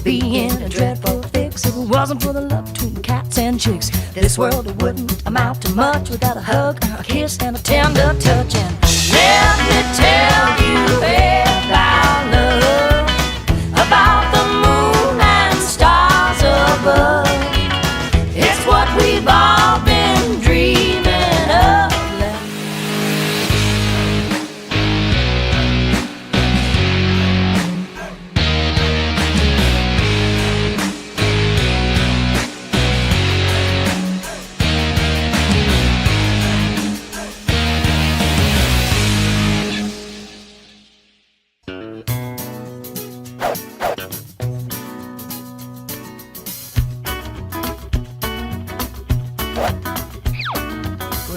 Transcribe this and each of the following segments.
would be in a dreadful fix if it wasn't for the love between cats and chicks. This world wouldn't amount to much without a hug, a kiss, and a tender touch. And let me tell you about love, about the moon and stars above. It's what we've all been dreaming of.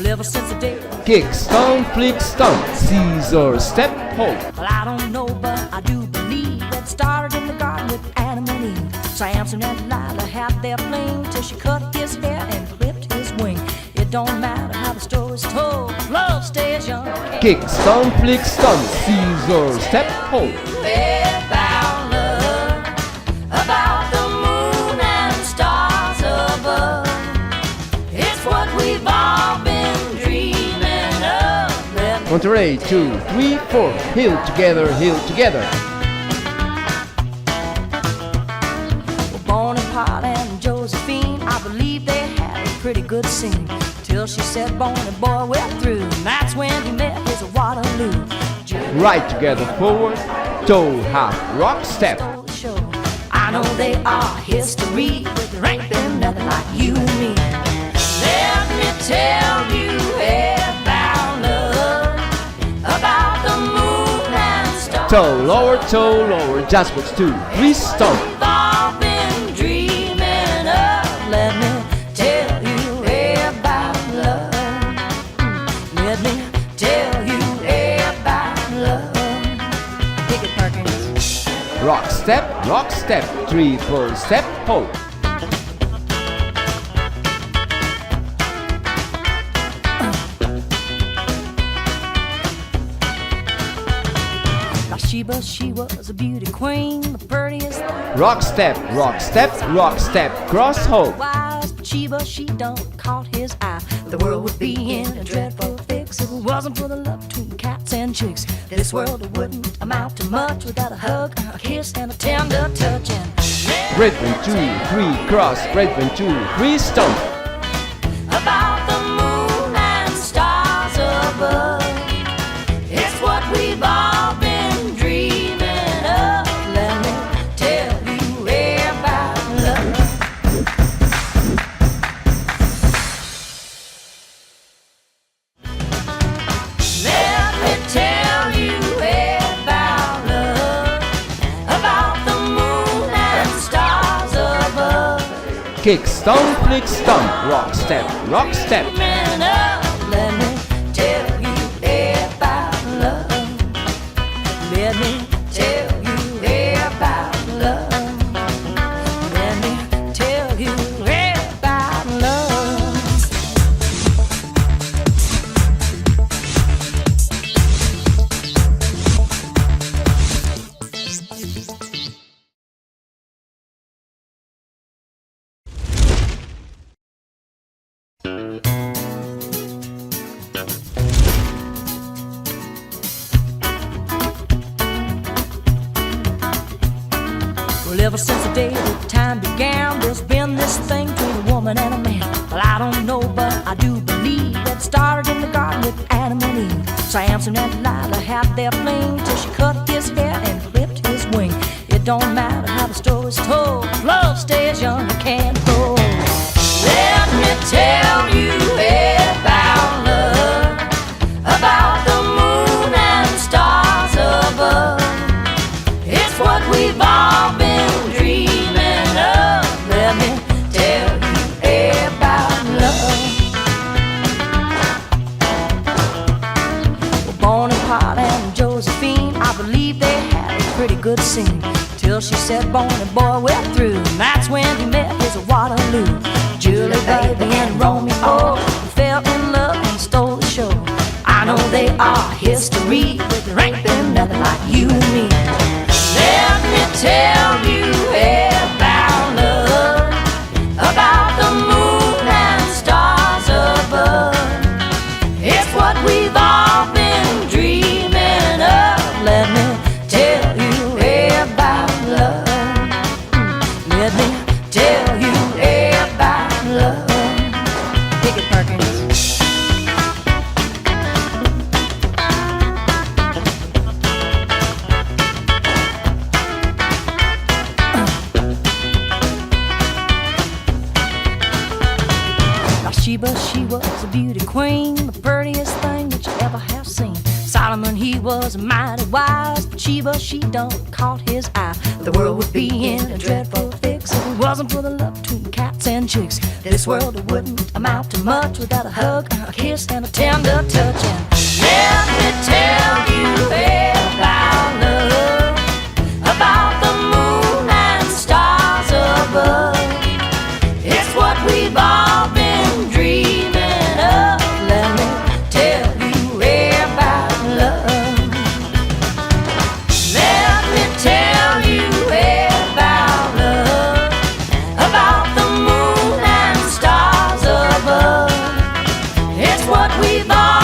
Ever since the day Kick, stomp, flick, stomp, scissor, step, hold. well, I don't know, but I do believe it started in the garden with Adam and Eve. Samson and Delilah had their fling till she cut his hair and clipped his wing. It don't matter how the story's told, love stays young. Kick, stomp, flick, stomp, scissor, step, hold. About love, about the moon and stars above. It's what we've all been dreaming of. Monterey, 2, 3, 4, heel together, heel together. Well, Bonaparte and Josephine, I believe they had a pretty good scene. Till she said, Bonnie boy, we're through. And that's when he met his Waterloo. Right together, forward, toe, half, rock, step. I know they are history, but there ain't been nothing like you and me. Let me tell you about love, about the moon and stars. Toe, lower, just push 2, 3, stomp. We've all been dreaming of. Let me tell you about love. Let me tell you about love. Pick it, Perkins. Rock, step, 3, 4, step, hold. Sheba, she was a beauty queen, the prettiest thing. Rock, step, cross, hold. Wise, but Sheba, she don't caught his eye. The world would be in a dreadful fix if it wasn't for the love between cats and chicks. This world wouldn't amount to much without a hug, a kiss, and a tender touch. And Redman 2, 3, cross, Redman 2, 3, stomp. about the moon and stars above. It's what we've all been dreaming of. Let me tell you about love. Let me tell you about love, about the moon and stars above. Kick, stomp, flick, stomp, rock, step. Let me tell you about love. Let me tell you about love. Let me tell you about love. Well, ever since the day that time began, there's been this thing between a woman and a man. Well, I don't know, but I do believe it started in the garden with Adam and Eve. Samson and Delilah had their fling till she cut his hair and clipped his wing. It don't matter how the story's told, love stays young and can't grow. Let me tell you about love, about the moon and stars above. It's what we've all been dreaming of. Let me tell you about love. Well, Bonaparte and Josephine, I believe they had a pretty good scene. Till she said, Bonnie boy, we're through. And that's when he met his Waterloo. Julie, baby, and Romeo fell in love and stole the show. I know they are history, but there ain't been nothing like you and me. Let me tell you queen, the prettiest thing that you ever have seen. Solomon, he was mighty wise, but Sheba, she done caught his eye. The world would be in a dreadful fix if it wasn't for the love between cats and chicks. This world wouldn't amount to much without a hug, a kiss, and a tender touch. And let me tell you about love, about the moon and stars above. It's what we've all been dreaming of. Let me tell you about love. Let me tell you about love, about the moon and stars above. It's what we've all